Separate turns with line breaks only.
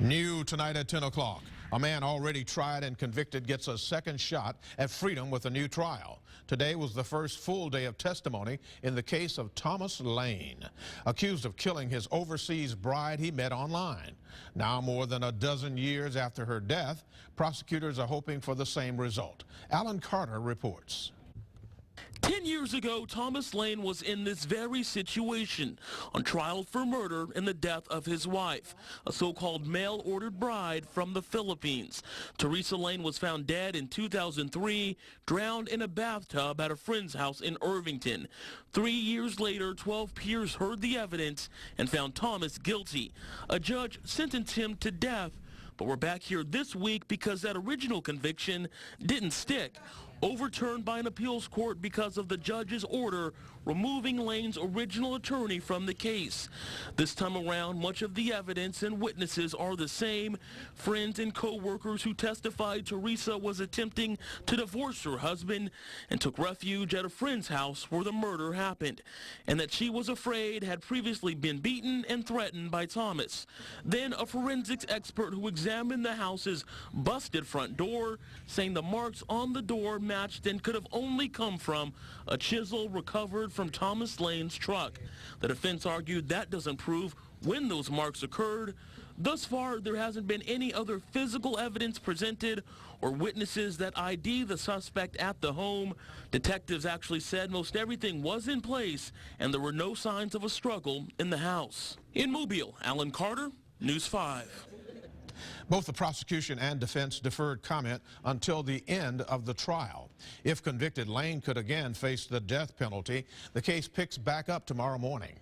New tonight at 10 o'clock. A man already tried and convicted gets a second shot at freedom with a new trial. Today was the first full day of testimony in the case of Thomas Lane, accused of killing his overseas bride he met online. Now, more than a dozen years after her death, prosecutors are hoping for the same result. Alan Carter reports.
10 years ago, Thomas Lane was in this very situation, on trial for murder in the death of his wife, a so-called mail-ordered bride from the Philippines. Teresa Lane was found dead in 2003, drowned in a bathtub at a friend's house in Irvington. 3 years later, 12 peers heard the evidence and found Thomas guilty. A judge sentenced him to death. But we're back here this week because that original conviction didn't stick. Overturned by an appeals court because of the judge's order removing Lane's original attorney from the case. This time around, much of the evidence and witnesses are the same. Friends and co-workers who testified Teresa was attempting to divorce her husband and took refuge at a friend's house where the murder happened, and that she was afraid had previously been beaten and threatened by Thomas. Then a forensics expert who examined the house's busted front door, saying the marks on the door matched and could have only come from a chisel recovered from Thomas Lane's truck. The defense argued that doesn't prove when those marks occurred. Thus far, there hasn't been any other physical evidence presented or witnesses that ID the suspect at the home. Detectives actually said most everything was in place and there were no signs of a struggle in the house. In Mobile, Alan Carter, News 5.
Both the prosecution and defense deferred comment until the end of the trial. If convicted, Lane could again face the death penalty. The case picks back up tomorrow morning.